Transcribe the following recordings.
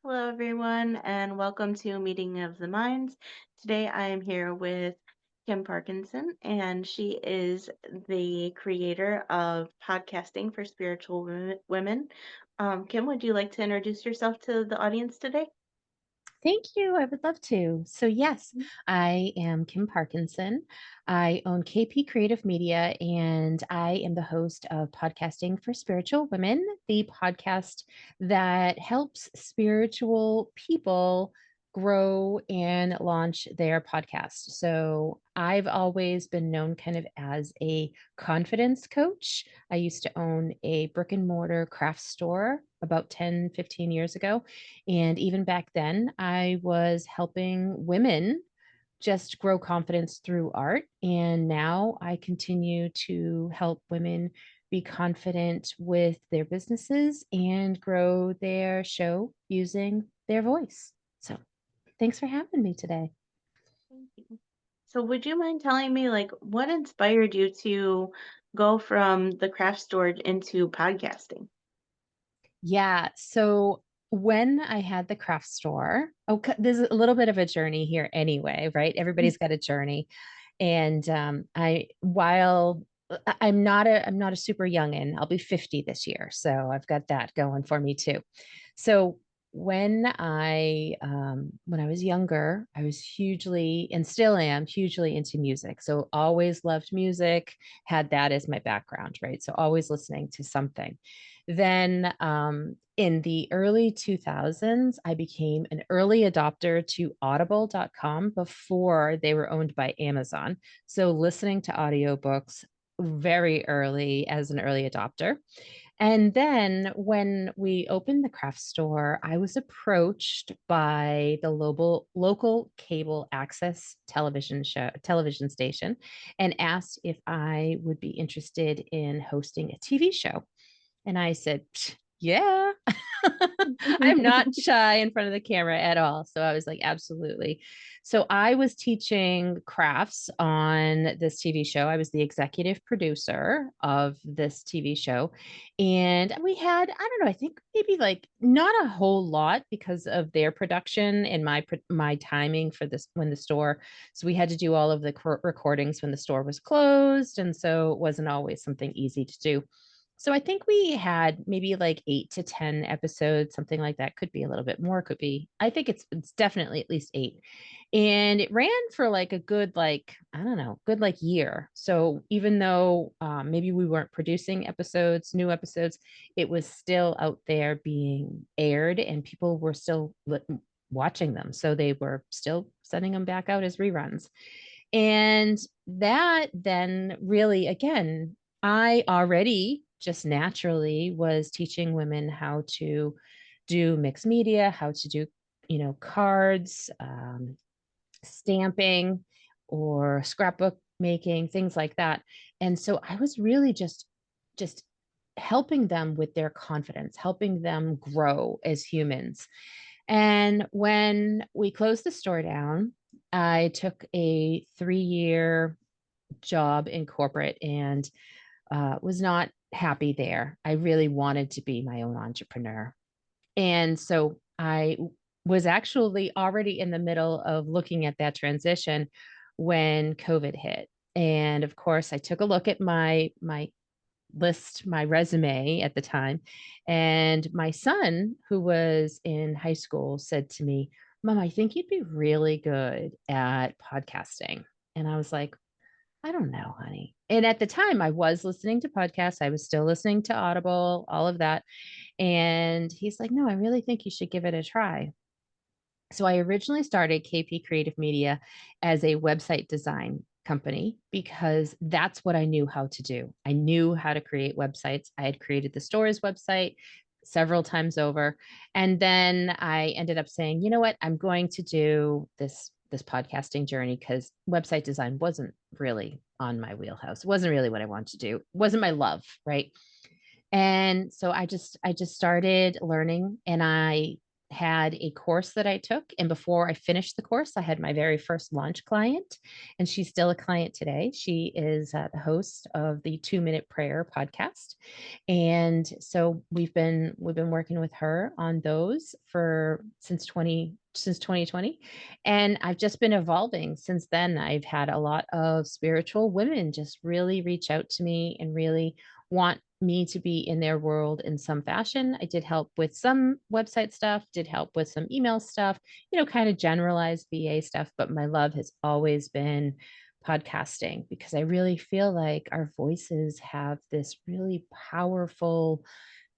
Hello, everyone, and welcome to Meeting of the Minds. Today, I am here with Kim Parkinson, and she is the creator of podcasting for spiritual women. Kim, would you like to introduce yourself to the audience today? Thank you. I would love to. So, yes, I am Kim Parkinson. I own KP Creative Media, and I am the host of Podcasting for Spiritual Women, the podcast that helps spiritual people grow and launch their podcast. So, I've always been known kind of as a confidence coach. I used to own a brick and mortar craft store about 10, 15 years ago. And even back then, I was helping women just grow confidence through art. And now I continue to help women be confident with their businesses and grow their show using their voice. So thanks for having me today. Thank you. So, would you mind telling me, what inspired you to go from the craft store into podcasting? Yeah. So when I had the craft store, there's a little bit of a journey here anyway, right? Everybody's got a journey. And while I'm not a super youngin', I'll be 50 this year. So I've got that going for me too. So when I was younger, I was hugely and still am hugely into music. So always loved music, had that as my background, right? So always listening to something. Then in the early 2000s, I became an early adopter to audible.com before they were owned by Amazon. So listening to audiobooks very early as an early adopter. And then when we opened the craft store, I was approached by the local cable access television station and asked if I would be interested in hosting a TV show. And I said, yeah, I'm not shy in front of the camera at all. So I was like, absolutely. So I was teaching crafts on this TV show. I was the executive producer of this TV show. And we had, I don't know, I think maybe like not a whole lot because of their production and my timing for this when the store. So we had to do all of the recordings when the store was closed. And so it wasn't always something easy to do. So I think we had maybe like 8 to 10 episodes, something like that. Could be a little bit more, could be. I think it's definitely at least eight. And it ran for like a good like, I don't know, good like year. So even though maybe we weren't producing episodes, new episodes, it was still out there being aired and people were still watching them. So they were still sending them back out as reruns. And that then really, again, I already just naturally was teaching women how to do mixed media, how to do, cards, stamping, or scrapbook making, things like that. And so I was really just helping them with their confidence, helping them grow as humans. And when we closed the store down, I took a 3-year job in corporate and was not happy there. I really wanted to be my own entrepreneur. And so I was actually already in the middle of looking at that transition when COVID hit. And of course, I took a look at my resume at the time. And my son, who was in high school, said to me, Mom, I think you'd be really good at podcasting. And I was like, I don't know, honey. And at the time, I was listening to podcasts. I was still listening to Audible, all of that. And he's like, No, I really think you should give it a try. So I originally started KP Creative Media as a website design company because that's what I knew how to do. I knew how to create websites. I had created the store's website several times over. And then I ended up saying, you know what, I'm going to do this podcasting journey because website design wasn't really on my wheelhouse. It wasn't really what I wanted to do. It wasn't my love, right? And so I just started learning and I had a course that I took. And before I finished the course, I had my very first launch client, and she's still a client today. She is the host of the 2 Minute Prayer podcast. And so we've been working with her on those for since 2020. And I've just been evolving since then. I've had a lot of spiritual women just really reach out to me and really want me to be in their world in some fashion. I did help with some website stuff, did help with some email stuff, kind of generalized VA stuff, but my love has always been podcasting because I really feel like our voices have this really powerful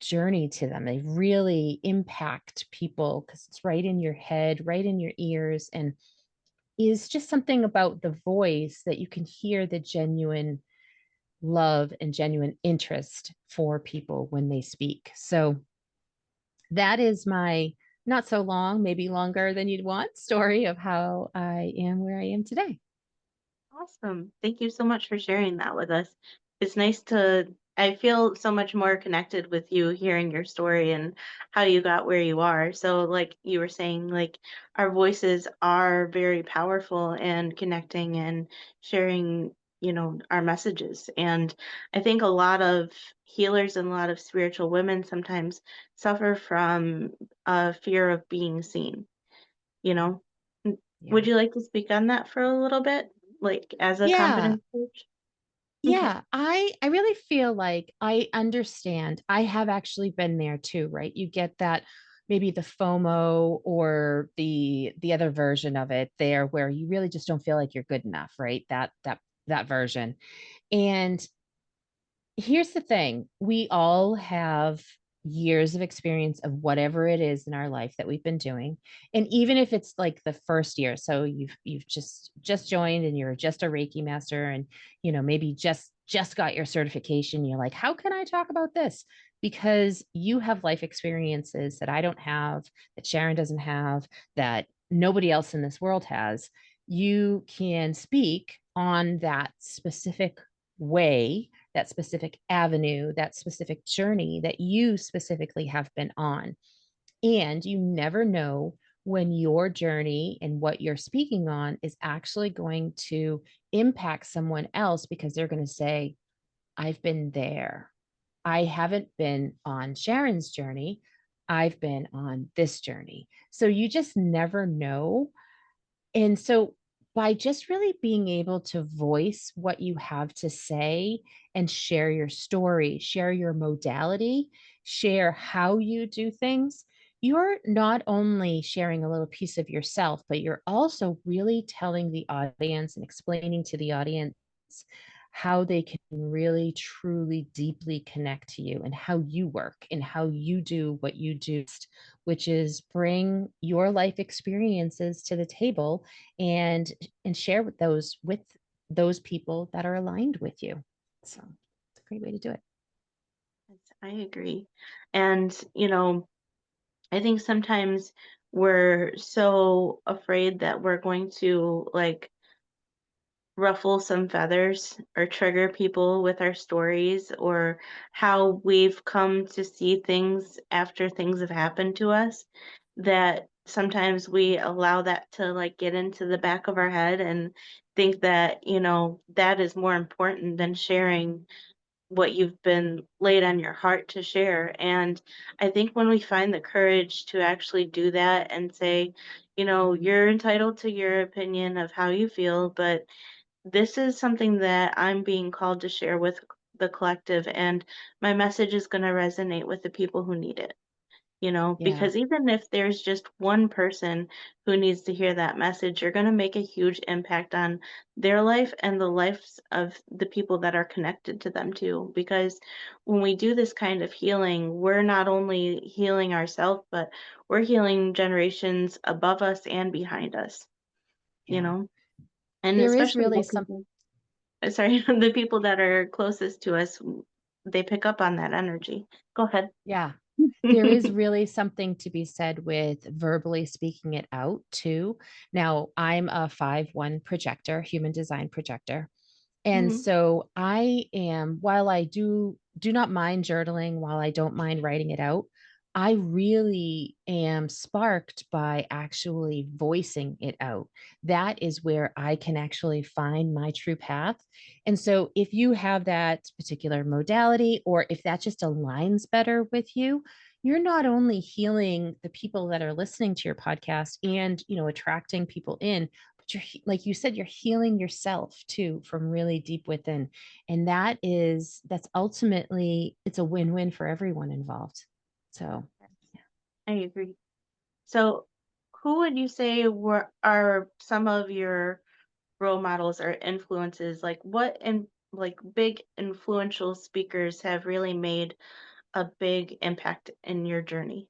journey to them. They really impact people because it's right in your head, right in your ears, and is just something about the voice that you can hear the genuine love and genuine interest for people when they speak. So that is my not so long, maybe longer than you'd want story of how I am where I am today. Awesome. Thank you so much for sharing that with us. It's nice to, I feel so much more connected with you hearing your story and how you got where you are. So, like you were saying, like our voices are very powerful and connecting and sharing, our messages. And I think a lot of healers and a lot of spiritual women sometimes suffer from a fear of being seen, you know? Would Yeah. you like to speak on that for a little bit? Like, as a Yeah. confidence coach? Okay. Yeah, I really feel like I understand. I have actually been there too, right? You get that maybe the FOMO or the other version of it there where you really just don't feel like you're good enough, right? That version. And here's the thing, we all have years of experience of whatever it is in our life that we've been doing, and even if it's like the first year, so you've just joined and you're just a Reiki master, and maybe just got your certification, you're like, how can I talk about this? Because you have life experiences that I don't have, that Sharon doesn't have, that nobody else in this world has. You can speak on that specific way, that specific avenue, that specific journey that you specifically have been on. And you never know when your journey and what you're speaking on is actually going to impact someone else because they're going to say, I've been there. I haven't been on Sharon's journey. I've been on this journey. So you just never know, and so by just really being able to voice what you have to say and share your story, share your modality, share how you do things, you're not only sharing a little piece of yourself, but you're also really telling the audience and explaining to the audience how they can really, truly, deeply connect to you and how you work and how you do what you do, which is bring your life experiences to the table and share with those people that are aligned with you. So it's a great way to do it. Yes, I agree. And, I think sometimes we're so afraid that we're going to like ruffle some feathers or trigger people with our stories or how we've come to see things after things have happened to us, that sometimes we allow that to like get into the back of our head and think that, that is more important than sharing what you've been laid on your heart to share. And I think when we find the courage to actually do that and say, you're entitled to your opinion of how you feel, but this is something that I'm being called to share with the collective, and my message is going to resonate with the people who need it. Yeah. Because even if there's just one person who needs to hear that message, you're going to make a huge impact on their life and the lives of the people that are connected to them too. Because when we do this kind of healing, we're not only healing ourselves, but we're healing generations above us and behind us, you Yeah. know, and There is especially really the some people, sorry, the people that are closest to us, they pick up on that energy. Go ahead. Yeah. There is really something to be said with verbally speaking it out too. Now, I'm a 5/1 projector, human design projector. And Mhm. so I am, while I do not mind journaling, while I don't mind writing it out, I really am sparked by actually voicing it out. That is where I can actually find my true path. And so, if you have that particular modality, or if that just aligns better with you, you're not only healing the people that are listening to your podcast and, attracting people in, but like you said, you're healing yourself too from really deep within. And that's ultimately, it's a win-win for everyone involved. So, yeah. I agree. So, who would you say are some of your role models or influences? Like, what like big influential speakers have really made a big impact in your journey?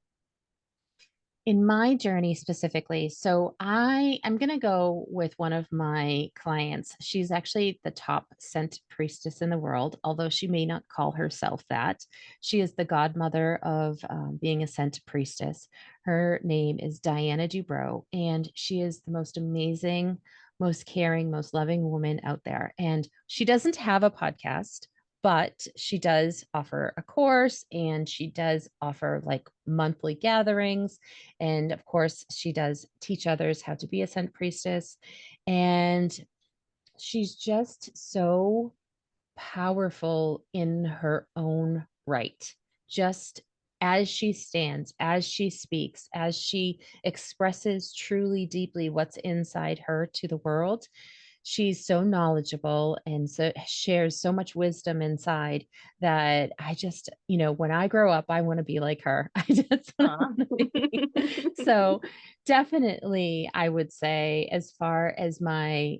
In my journey specifically, so I'm going to go with one of my clients. She's actually the top scent priestess in the world, although she may not call herself that. She is the godmother of being a scent priestess. Her name is Diana Dubrow, and she is the most amazing, most caring, most loving woman out there. And she doesn't have a podcast, but she does offer a course, and she does offer like monthly gatherings, and of course, she does teach others how to be a scent priestess. And she's just so powerful in her own right. Just as she stands, as she speaks, as she expresses truly deeply what's inside her to the world, she's so knowledgeable and so shares so much wisdom inside that I just, when I grow up, I want to be like her. I just want Aw. to be. So definitely I would say, as far as my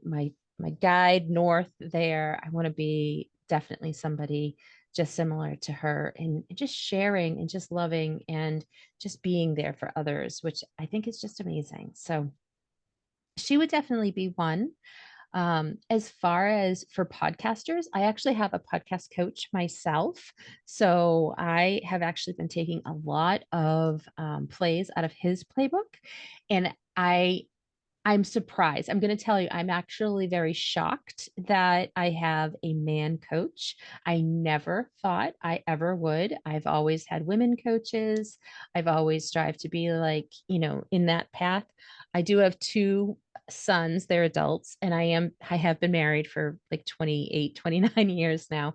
guide north there, I want to be definitely somebody just similar to her, and just sharing and just loving and just being there for others, which I think is just amazing. So she would definitely be one. As far as for podcasters, I actually have a podcast coach myself. So I have actually been taking a lot of plays out of his playbook. And I'm surprised. I'm going to tell you, I'm actually very shocked that I have a man coach. I never thought I ever would. I've always had women coaches. I've always strived to be like, in that path. I do have two sons, they're adults, and I have been married for like 28, 29 years now.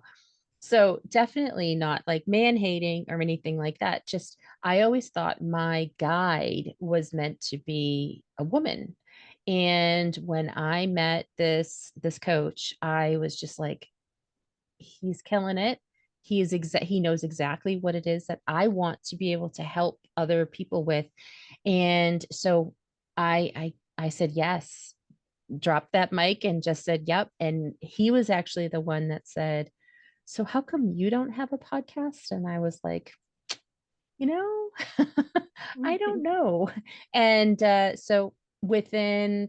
So definitely not like man hating or anything like that. Just I always thought my guide was meant to be a woman. And when I met this coach, I was just like, he's killing it. He knows exactly what it is that I want to be able to help other people with. And so I said yes, dropped that mic and just said yep. And he was actually the one that said, so how come you don't have a podcast? And I was like, you know, I don't know. And so within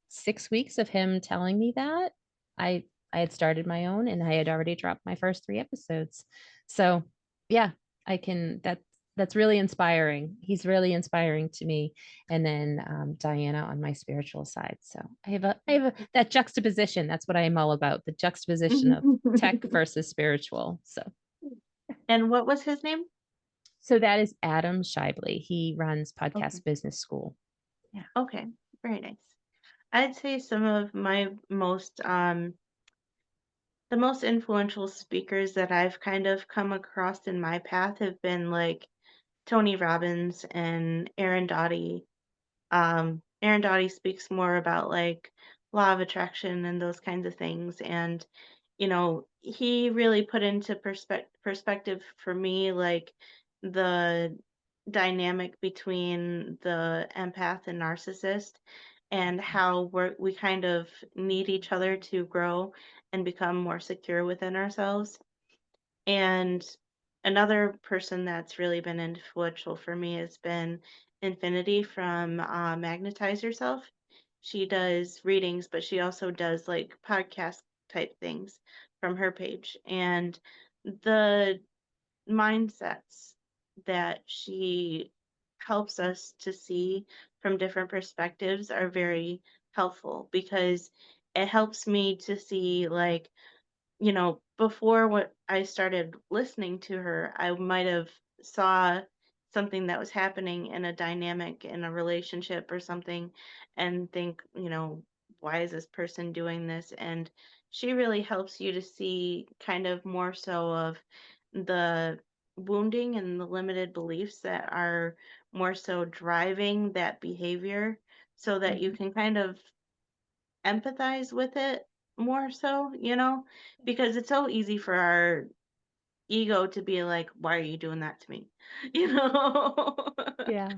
6 weeks of him telling me that, I I had started my own, and I had already dropped my first 3 episodes. So yeah, I can that's really inspiring. He's really inspiring to me. And then Diana on my spiritual side. So that juxtaposition. That's what I am all about. The juxtaposition of tech versus spiritual. And what was his name? So that is Adam Shively. He runs Okay. Podcast Business School. Yeah. Okay. Very nice. I'd say some of my the most influential speakers that I've kind of come across in my path have been like Tony Robbins and Aaron Doughty. Aaron Doughty speaks more about like law of attraction and those kinds of things. And, he really put into perspective for me like the dynamic between the empath and narcissist, and how we kind of need each other to grow and become more secure within ourselves. And another person that's really been influential for me has been Infinity from Magnetize Yourself. She does readings, but she also does like podcast type things from her page. And the mindsets that she helps us to see from different perspectives are very helpful, because it helps me to see like, before what I started listening to her, I might have saw something that was happening in a dynamic in a relationship or something and think, why is this person doing this? And she really helps you to see kind of more so of the wounding and the limited beliefs that are more so driving that behavior so that you Mhm. can kind of empathize with it more so, because it's so easy for our ego to be like, why are you doing that to me? You know? Yeah.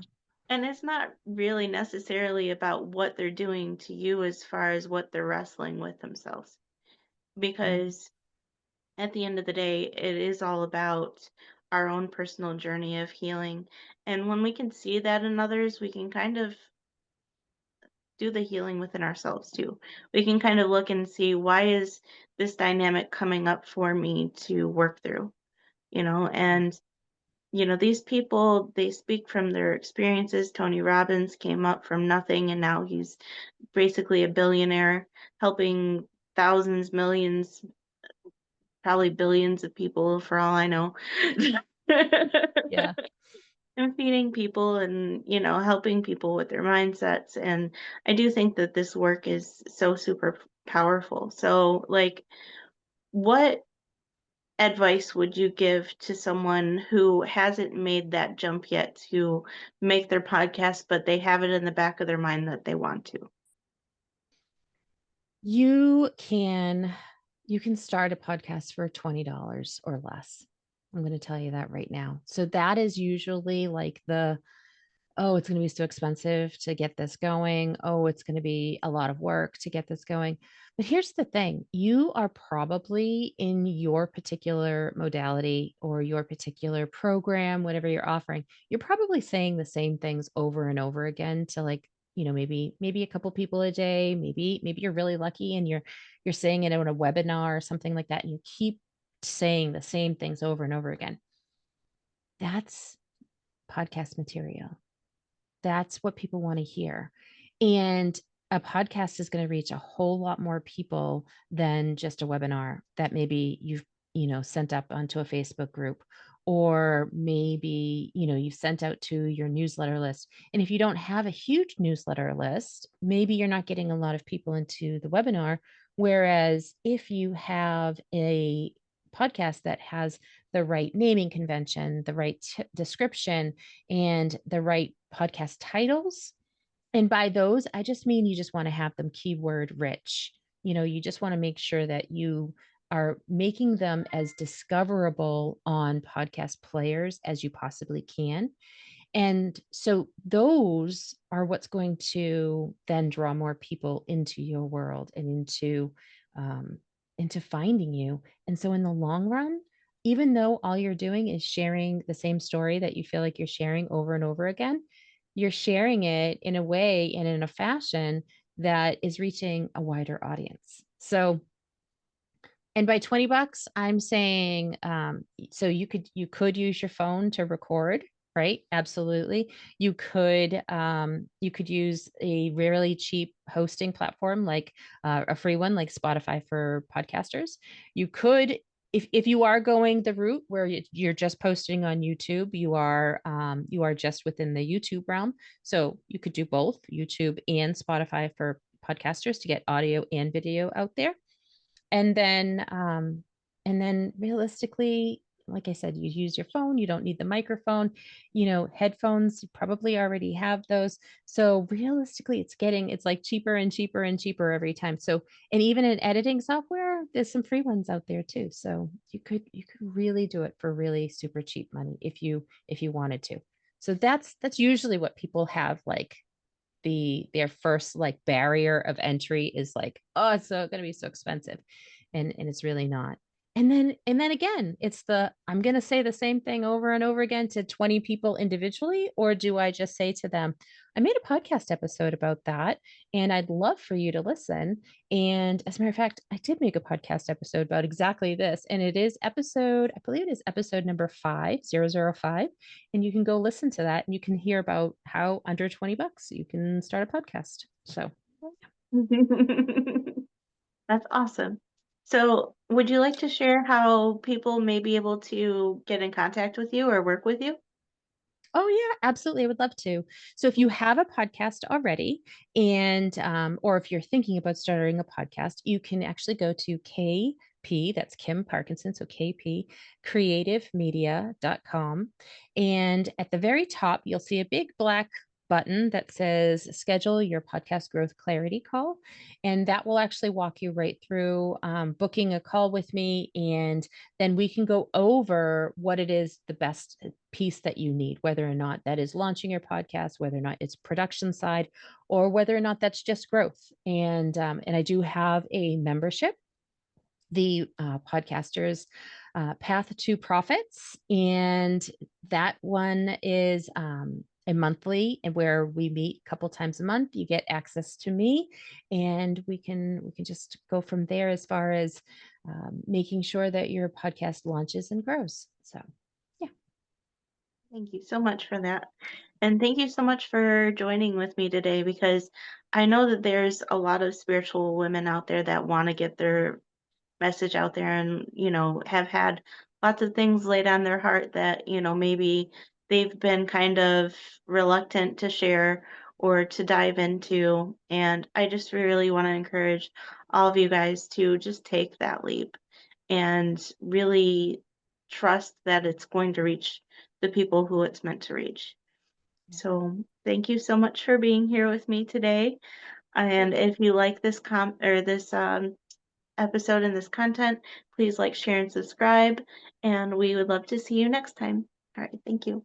And it's not really necessarily about what they're doing to you as far as what they're wrestling with themselves. Yeah. Because at the end of the day, it is all about our own personal journey of healing. And when we can see that in others, we can kind of do the healing within ourselves too. We can kind of look and see, why is this dynamic coming up for me to work through, Yeah. and these people, they speak from their experiences. Tony Robbins came up from nothing and now he's basically a billionaire, helping thousands, millions, probably billions of people for all I know. Yeah. And feeding people and, helping people with their mindsets. And I do think that this work is so super powerful. So, like, what advice would you give to someone who hasn't made that jump yet to make their podcast, but they have it in the back of their mind that they want to? You can you can start a podcast for $20 or less. I'm going to tell you that right now. So that is usually like the, oh, it's going to be so expensive to get this going. Oh, it's going to be a lot of work to get this going. But here's the thing, you are probably in your particular modality or your particular program, whatever you're offering, you're probably saying the same things over and over again to like, maybe a couple people a day, maybe you're really lucky and you're saying it on a webinar or something like that and you keep saying the same things over and over again. That's podcast material. That's what people want to hear. And a podcast is going to reach a whole lot more people than just a webinar that maybe you've sent up onto a Facebook group or maybe, you've sent out to your newsletter list. And if you don't have a huge newsletter list, maybe you're not getting a lot of people into the webinar. Whereas if you have a podcast that has the right naming convention, the right description, and the right podcast titles. And by those, I just mean you just want to have them keyword rich. You just want to make sure that you are making them as discoverable on podcast players as you possibly can. And so those are what's going to then draw more people into your world and um, into finding you. And so in the long run, even though all you're doing is sharing the same story that you feel like you're sharing over and over again, you're sharing it in a way and in a fashion that is reaching a wider audience. So and by $20, I'm saying, so you could use your phone to record, right? Absolutely. You could use a really cheap hosting platform like a free one like Spotify for podcasters. You could, if you are going the route where you're just posting on YouTube, you are just within the YouTube realm. So you could do both YouTube and Spotify for podcasters to get audio and video out there. And then realistically, like I said, you use your phone, you don't need the microphone, headphones, you probably already have those. So realistically, it's like cheaper and cheaper and cheaper every time. So, and even in editing software, there's some free ones out there too. So you could really do it for really super cheap money if you wanted to. So that's usually what people have like their first like barrier of entry is like, oh, it's so going to be so expensive, and it's really not. And then again, it's the, I'm going to say the same thing over and over again to 20 people individually, or do I just say to them, I made a podcast episode about that and I'd love for you to listen. And as a matter of fact, I did make a podcast episode about exactly this, and it is episode, I believe it is episode number 5005, and you can go listen to that and you can hear about how under $20 you can start a podcast. So That's awesome. So, would you like to share how people may be able to get in contact with you or work with you? Oh yeah, absolutely. I would love to. So if you have a podcast already, and or if you're thinking about starting a podcast, you can actually go to KP, that's Kim Parkinson, so KP creativemedia.com. And at the very top, you'll see a big black button that says schedule your podcast growth clarity call. And that will actually walk you right through booking a call with me. And then we can go over what it is the best piece that you need, whether or not that is launching your podcast, whether or not it's production side, or whether or not that's just growth. And I do have a membership, the podcasters path to profits, and that one is a monthly, and where we meet a couple times a month. You get access to me, and we can just go from there as far as making sure that your podcast launches and grows. So yeah. Thank you so much for that. And thank you so much for joining with me today because I know that there's a lot of spiritual women out there that want to get their message out there and, have had lots of things laid on their heart that, maybe they've been kind of reluctant to share or to dive into. And I just really want to encourage all of you guys to just take that leap and really trust that it's going to reach the people who it's meant to reach. Yeah. So thank you so much for being here with me today. And Thank you. if you like this this episode and this content, please like, share, and subscribe. And we would love to see you next time. All right, thank you.